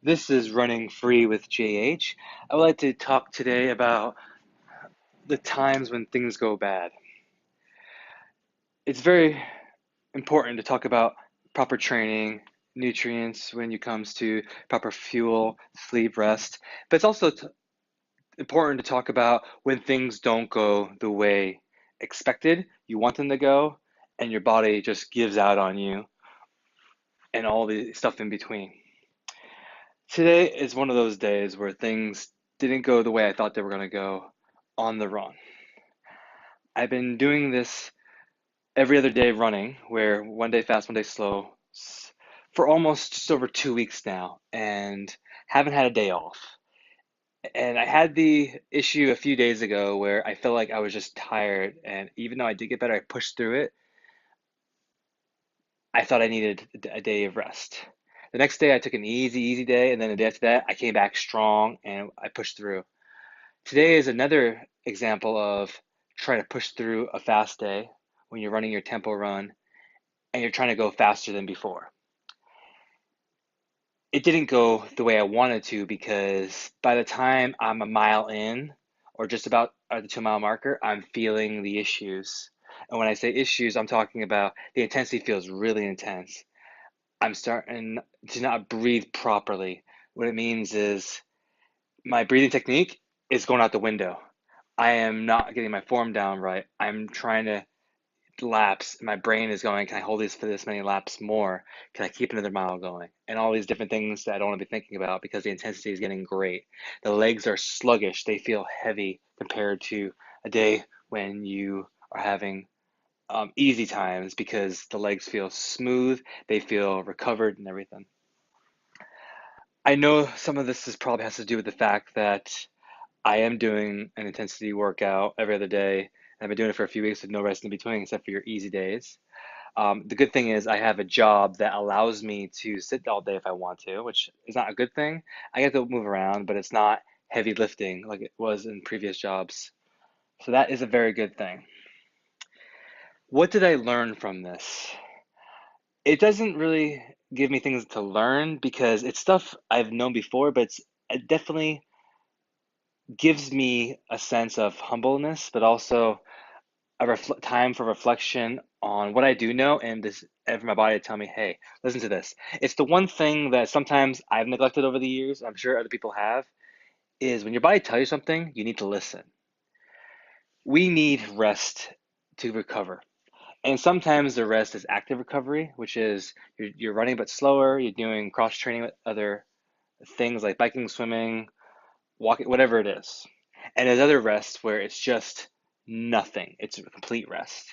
This is Running Free with JH. I would like to talk today about the times when things go bad. It's very important to talk about proper training, nutrients when it comes to proper fuel, sleep, rest, but it's also important to talk about when things don't go the way expected, you want them to go, and your body just gives out on you and all the stuff in between. Today is one of those days where things didn't go the way I thought they were going to go on the run. I've been doing this every other day running, where one day fast, one day slow, for almost just over 2 weeks now, and haven't had a day off. And I had the issue a few days ago where I felt like I was just tired, and even though I did get better, I pushed through it. I thought I needed a day of rest. The next day, I took an easy day, and then the day after that, I came back strong and I pushed through. Today is another example of trying to push through a fast day when you're running your tempo run and you're trying to go faster than before. It didn't go the way I wanted to because by the time I'm a mile in or just about at the 2 mile marker, I'm feeling the issues. And when I say issues, I'm talking about the intensity feels really intense. I'm starting to not breathe properly. What it means is my breathing technique is going out the window. I am not getting my form down right. I'm trying to laps. My brain is going, can I hold these for this many laps more? Can I keep another mile going? And all these different things that I don't want to be thinking about because the intensity is getting great. The legs are sluggish. They feel heavy compared to a day when you are having easy times because the legs feel smooth, they feel recovered and everything. I know some of this is probably has to do with the fact that I am doing an intensity workout every other day. And I've been doing it for a few weeks with no rest in between, except for your easy days. The good thing is I have a job that allows me to sit all day if I want to, which is not a good thing. I get to move around, but it's not heavy lifting like it was in previous jobs. So that is a very good thing. What did I learn from this? It doesn't really give me things to learn because it's stuff I've known before, but it definitely gives me a sense of humbleness, but also time for reflection on what I do know and this and for my body to tell me, hey, listen to this. It's the one thing that sometimes I've neglected over the years, I'm sure other people have, is when your body tells you something, you need to listen. We need rest to recover. And sometimes the rest is active recovery, which is you're running but slower, you're doing cross training with other things like biking, swimming, walking, whatever it is. And there's other rests where it's just nothing. It's a complete rest.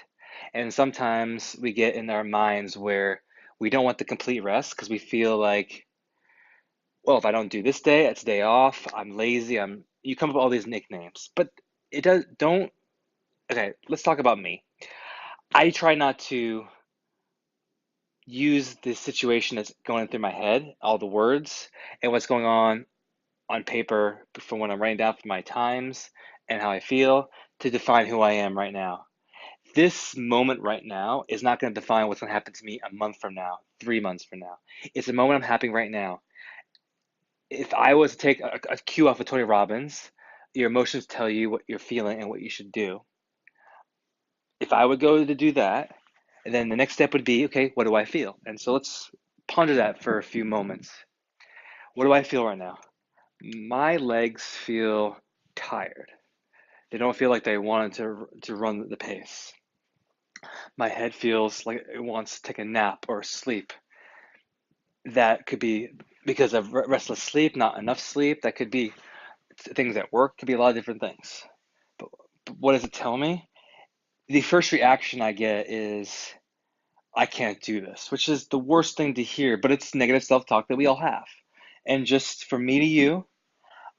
And sometimes we get in our minds where we don't want the complete rest because we feel like, well, if I don't do this day, it's a day off, I'm lazy, you come up with all these nicknames. But it does don't okay, let's talk about me. I try not to use the situation that's going through my head, all the words, and what's going on paper from when I'm writing down for my times and how I feel to define who I am right now. This moment right now is not going to define what's going to happen to me a month from now, 3 months from now. It's the moment I'm having right now. If I was to take a cue off of Tony Robbins, your emotions tell you what you're feeling and what you should do. If I would go to do that, and then the next step would be, okay, what do I feel? And so let's ponder that for a few moments. What do I feel right now? My legs feel tired. They don't feel like they wanted to run the pace. My head feels like it wants to take a nap or sleep. That could be because of restless sleep, not enough sleep. That could be things at work, could be a lot of different things. But, but what does it tell me? The first reaction I get is, I can't do this, which is the worst thing to hear, but it's negative self-talk that we all have. And just from me to you,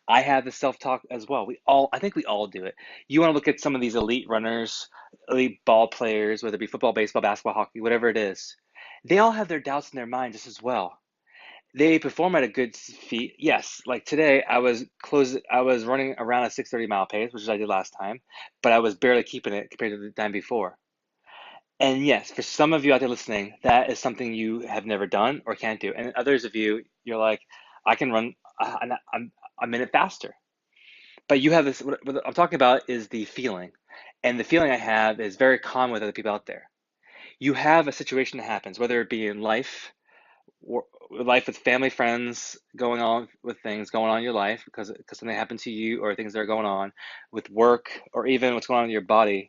I have the self-talk as well. I think we all do it. You want to look at some of these elite runners, elite ball players, whether it be football, baseball, basketball, hockey, whatever it is. They all have their doubts in their mind just as well. They perform at a good feat. Yes, like today, I was running around a 6:30 mile pace, which is I did last time, but I was barely keeping it compared to the time before. And yes, for some of you out there listening, that is something you have never done or can't do. And others of you, you're like, I can run a minute faster. But you have this, what I'm talking about is the feeling. And the feeling I have is very common with other people out there. You have a situation that happens, whether it be in life, life with family, friends, going on with things going on in your life because something happened to you, or things that are going on with work, or even what's going on in your body.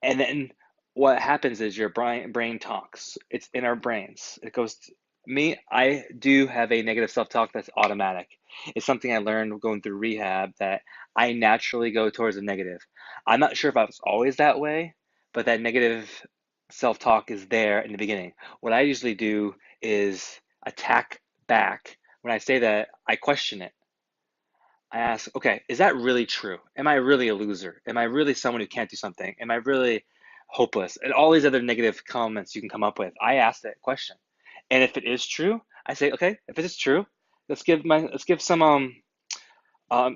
And then what happens is your brain talks. It's in our brains. It goes to me. I do have a negative self-talk that's automatic. It's something I learned going through rehab, that I naturally go towards the negative. I'm not sure if I was always that way, but that negative self-talk is there in the beginning. What I usually do is attack back. When I say that, I question it. I ask, okay, is that really true? Am I really a loser? Am I really someone who can't do something? Am I really hopeless? And all these other negative comments you can come up with. I ask that question. And if it is true, I say, okay, if it is true, let's give some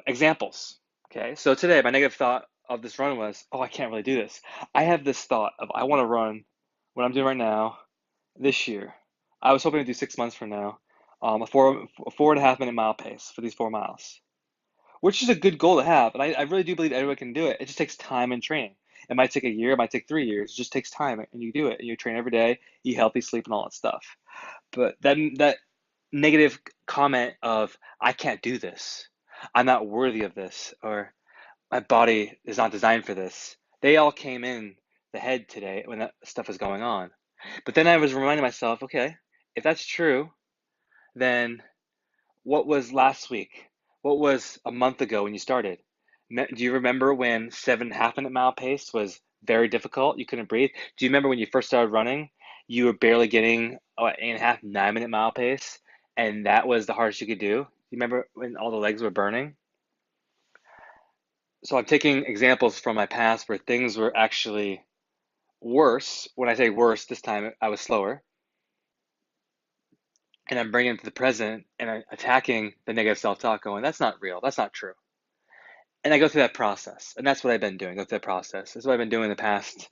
examples. Okay, so today my negative thought of this run was, oh, I can't really do this. I have this thought of I want to run what I'm doing right now this year. I was hoping to do 6 months from now, a 4.5 minute mile pace for these 4 miles, which is a good goal to have. And I really do believe everyone can do it. It just takes time and training. It might take a year, it might take 3 years. It just takes time, and you do it. And you train every day, eat healthy, sleep, and all that stuff. But that negative comment of I can't do this, I'm not worthy of this, or my body is not designed for this. They all came in the head today when that stuff was going on. But then I was reminding myself, okay, if that's true, then what was last week? What was a month ago when you started? Do you remember when 7.5 minute mile pace was very difficult? You couldn't breathe. Do you remember when you first started running? You were barely getting 8.5, 9 minute mile pace, and that was the hardest you could do. You remember when all the legs were burning? So I'm taking examples from my past where things were actually worse. When I say worse, this time I was slower, and I'm bringing it to the present and I'm attacking the negative self-talk, going, that's not real. That's not true. And I go through that process, and that's what I've been doing. Go through that process. That's what I've been doing the past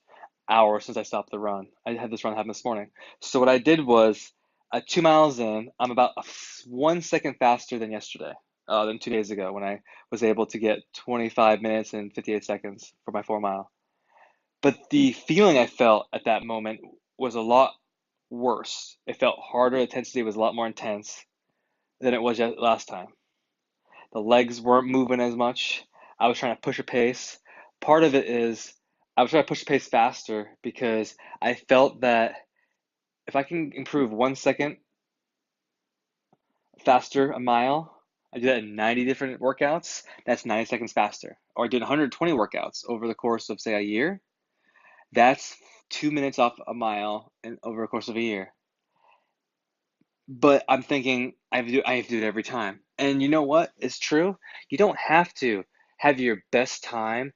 hour since I stopped the run. I had this run happen this morning. So what I did was, 2 miles in, I'm about 1 second faster than yesterday, than 2 days ago, when I was able to get 25 minutes and 58 seconds for my 4 mile. But the feeling I felt at that moment was a lot worse. It felt harder. The intensity was a lot more intense than it was last time. The legs weren't moving as much. I was trying to push a pace. Part of it is I was trying to push the pace faster because I felt that if I can improve 1 second faster a mile, I do that in 90 different workouts, that's 90 seconds faster. Or I did 120 workouts over the course of, say, a year. That's 2 minutes off a mile over the course of a year. But I'm thinking I have to do it every time. And you know what? It's true. You don't have to have your best time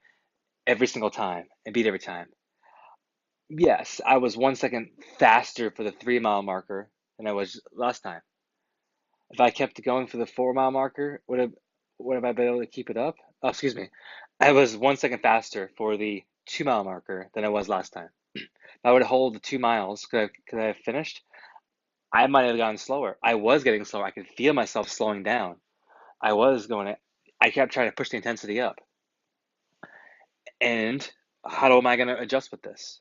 every single time and beat every time. Yes, I was 1 second faster for the 3 mile marker than I was last time. If I kept going for the 4 mile marker, would have I been able to keep it up? Oh, excuse me. I was 1 second faster for the 2 mile marker than I was last time. If I would hold the 2 miles, could I have finished? I might have gotten slower. I was getting slower. I could feel myself slowing down. I was going, I kept trying to push the intensity up. And how am I going to adjust with this?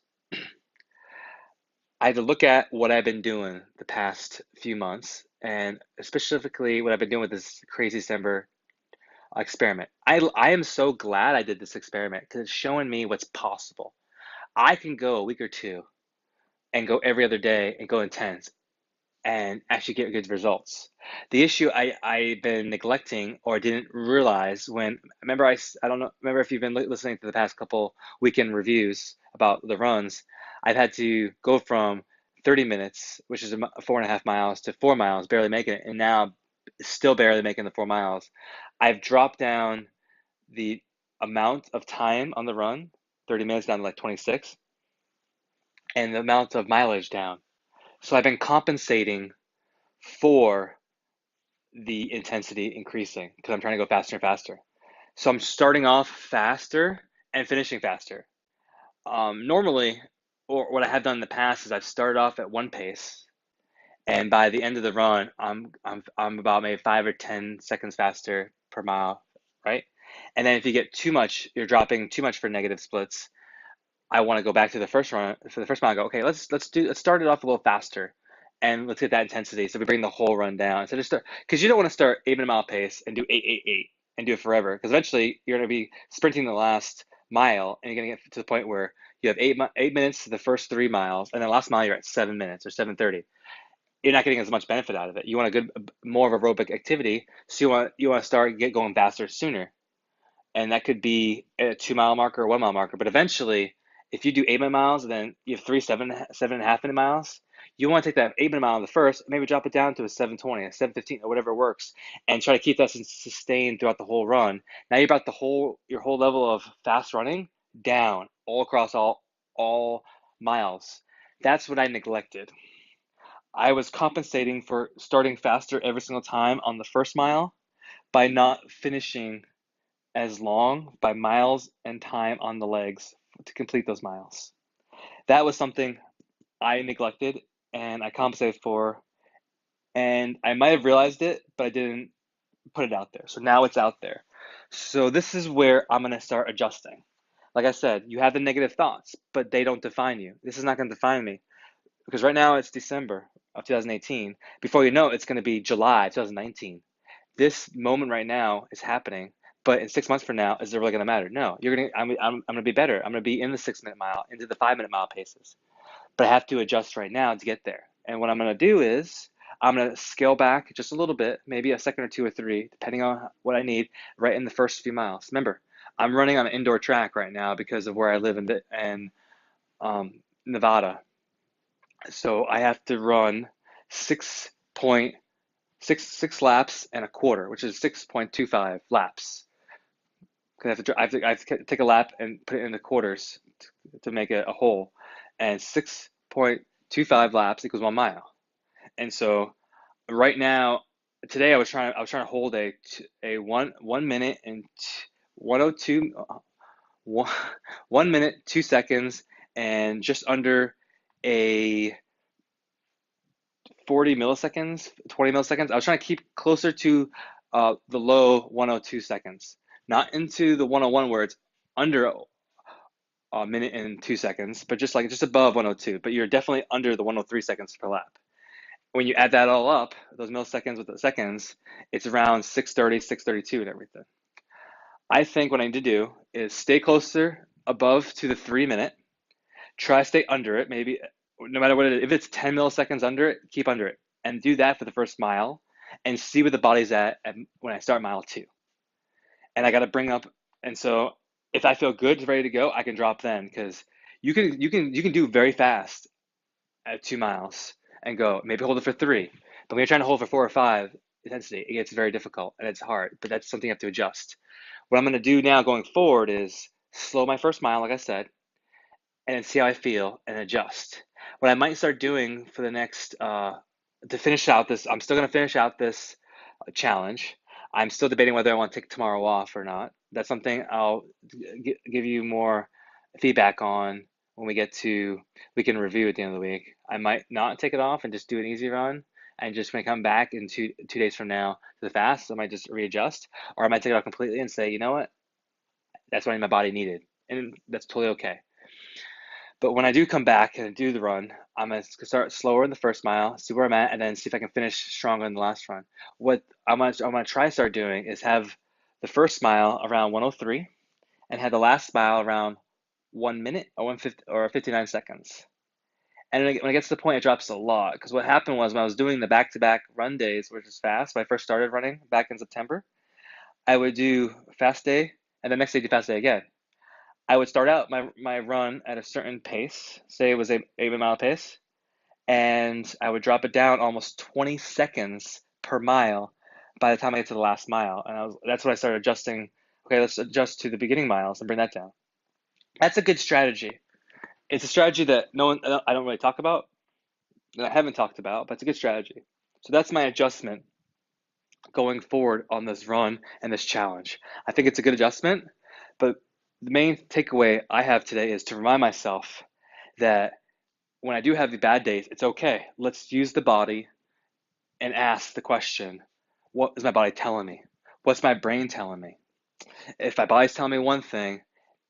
I had to look at what I've been doing the past few months, and specifically what I've been doing with this crazy December experiment. I am so glad I did this experiment because it's showing me what's possible. I can go a week or two and go every other day and go intense and actually get good results. The issue I've been neglecting or didn't realize when, remember, I don't know, remember if you've been listening to the past couple weekend reviews about the runs, I've had to go from 30 minutes, which is 4.5 miles, to 4 miles, barely making it, and now still barely making the 4 miles. I've dropped down the amount of time on the run, 30 minutes down to like 26, and the amount of mileage down. So I've been compensating for the intensity increasing because I'm trying to go faster and faster. So I'm starting off faster and finishing faster. Normally, or what I have done in the past is I've started off at one pace And by the end of the run, I'm about maybe 5 or 10 seconds faster per mile, right? And then if you get too much, you're dropping too much for negative splits. I want to go back to the first run for the first mile. I go, okay, let's start it off a little faster, and let's get that intensity. So we bring the whole run down. So just start, because you don't want to start 8 minute mile pace and do 8 8 8 and do it forever, because eventually you're going to be sprinting the last mile, and you're going to get to the point where you have 8 minutes to the first 3 miles, and then the last mile you're at 7 minutes or 7:30. You're not getting as much benefit out of it. You want a good, more of aerobic activity, so you want to start get going faster sooner, and that could be a 2 mile marker or 1 mile marker. But eventually, if you do 8 minute miles and then you have three 7.5 minute miles, you want to take that 8 minute mile in the first, maybe drop it down to a 7:20, a 7:15, or whatever works, and try to keep that sustained throughout the whole run. Now you brought your whole level of fast running down all across all miles. That's what I neglected. I was compensating for starting faster every single time on the first mile by not finishing as long by miles and time on the legs to complete those miles. That was something I neglected and I compensated for, and I might have realized it, but I didn't put it out there. So now it's out there. So this is where I'm going to start adjusting. Like I said, you have the negative thoughts, but they don't define you. This is not going to define me because right now it's December of 2018. Before you know it, it's going to be July 2019. This moment right now is happening, but in 6 months from now, is it really going to matter? No, you're going to, I'm going to be better. I'm going to be in the 6 minute mile, into the 5 minute mile paces, but I have to adjust right now to get there. And what I'm going to do is I'm going to scale back just a little bit, maybe a second or two or three, depending on what I need right in the first few miles. Remember, I'm running on an indoor track right now because of where I live in Nevada. So I have to run 6.66 laps and a quarter, which is 6.25 laps. Because I have to take a lap and put it in the quarters to make it a whole, and 6.25 laps equals 1 mile. And so right now, today I was trying to hold a 1 minute and 102 one, 1 minute 2 seconds and just under a 40 milliseconds, 20 milliseconds. I was trying to keep closer to the low 102 seconds, not into the 101 where it's under a minute and 2 seconds, but just above 102. But you're definitely under the 103 seconds per lap. When you add that all up, those milliseconds with the seconds, it's around 6:30, 6:32 and everything. I think what I need to do is stay closer above to the 3 minute, try to stay under it, maybe no matter what it is. If it's 10 milliseconds under it, keep under it and do that for the first mile and see where the body's at when I start mile two. And I got to bring up, and so if I feel good, ready to go, I can drop then because you can do very fast at 2 miles and go, maybe hold it for three. But when you're trying to hold for 4 or 5 intensity, it gets very difficult and it's hard, but that's something you have to adjust. What I'm going to do now going forward is slow my first mile, like I said, and then see how I feel and adjust. What I might start doing for the next, to finish out this, I'm still going to finish out this challenge. I'm still debating whether I want to take tomorrow off or not. That's something I'll give you more feedback on when we can review at the end of the week. I might not take it off and just do an easy run and just when I come back in 2 days from now to the fast, I might just readjust, or I might take it off completely and say, you know what, that's what my body needed, and that's totally okay. But when I do come back and do the run, I'm gonna start slower in the first mile, see where I'm at, and then see if I can finish stronger in the last run. What I'm gonna try to start doing is have the first mile around 103 and have the last mile around 1 minute or 150 or 59 seconds. And when it gets to the point, it drops a lot. Because what happened was when I was doing the back-to-back run days, which is fast, when I first started running back in September, I would do fast day and the next day do fast day again. I would start out my run at a certain pace, say it was a 8 mile pace, and I would drop it down almost 20 seconds per mile by the time I get to the last mile. And that's when I started adjusting. Okay, let's adjust to the beginning miles and bring that down. That's a good strategy. It's a strategy that no one I don't really talk about, that I haven't talked about, but it's a good strategy. So that's my adjustment going forward on this run and this challenge. I think it's a good adjustment, but the main takeaway I have today is to remind myself that when I do have the bad days, it's okay. Let's use the body and ask the question, what is my body telling me? What's my brain telling me? If my body's telling me one thing,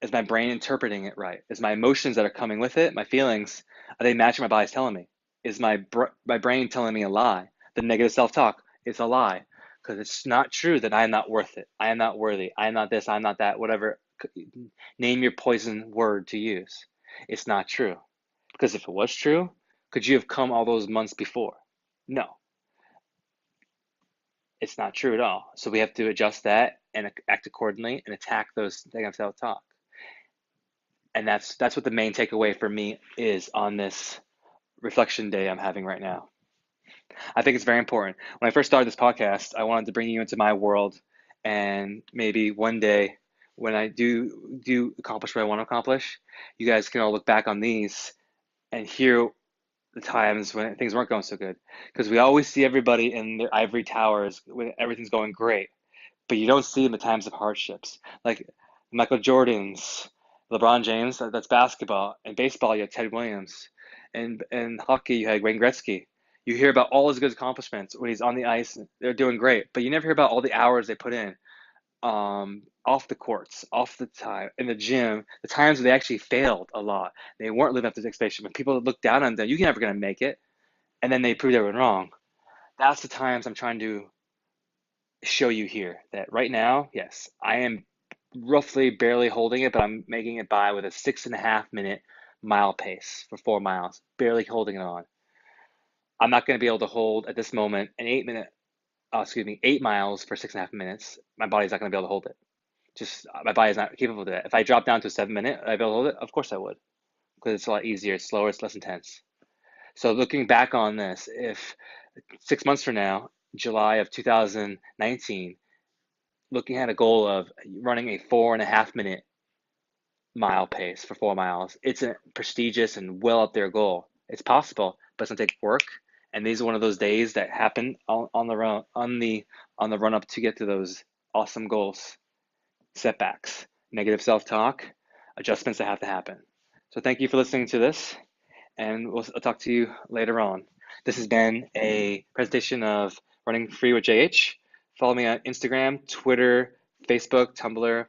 is my brain interpreting it right? Is my emotions that are coming with it, my feelings, are they matching my body's telling me? Is my brain telling me a lie? The negative self-talk is a lie, because it's not true that I am not worth it. I am not worthy. I am not this. I'm not that. Whatever. Name your poison word to use. It's not true. Because if it was true, could you have come all those months before? No, it's not true at all. So we have to adjust that and act accordingly and attack those negative self-talk. And that's what the main takeaway for me is on this reflection day I'm having right now. I think it's very important. When I first started this podcast, I wanted to bring you into my world, and maybe one day when I do accomplish what I want to accomplish, you guys can all look back on these and hear the times when things weren't going so good. Because we always see everybody in their ivory towers when everything's going great, but you don't see them at times of hardships. Like Michael Jordan's, LeBron James, that's basketball. And baseball, you had Ted Williams. And hockey, you had Wayne Gretzky. You hear about all his good accomplishments when he's on the ice. They're doing great, but you never hear about all the hours they put in, off the courts, off the time, in the gym, the times where they actually failed a lot. They weren't living up to the expectation. When people look down on them, you're never going to make it. And then they proved everyone wrong. That's the times I'm trying to show you here that right now, yes, I am roughly barely holding it, but I'm making it by with a 6.5 minute mile pace for 4 miles, barely holding it on. I'm not going to be able to hold at this moment an 8 miles for 6.5 minutes. My body's not going to be able to hold it. Just my body's not capable of that. If I drop down to a 7 minute, I'd be able to hold it. Of course I would, because it's a lot easier, it's slower, it's less intense. So looking back on this, if 6 months from now, July of 2019, looking at a goal of running a 4.5 minute mile pace for 4 miles, it's a prestigious and well up there goal. It's possible, but it's gonna take work. And these are one of those days that happen on the run up to get to those awesome goals. Setbacks, negative self-talk, adjustments that have to happen. So thank you for listening to this, and I'll talk to you later on. This has been a presentation of Running Free with JH. Follow me on Instagram, Twitter, Facebook, Tumblr,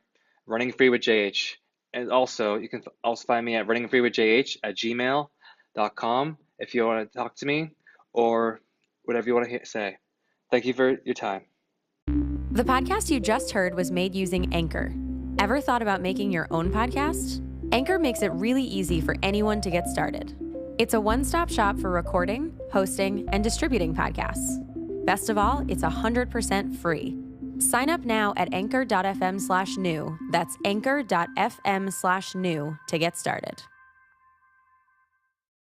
Running Free with JH. And also, you can also find me at runningfreewithjh@gmail.com if you want to talk to me or whatever you want to say. Thank you for your time. The podcast you just heard was made using Anchor. Ever thought about making your own podcast? Anchor makes it really easy for anyone to get started. It's a one-stop shop for recording, hosting, and distributing podcasts. Best of all, it's 100% free. Sign up now at anchor.fm/new. That's anchor.fm/new to get started.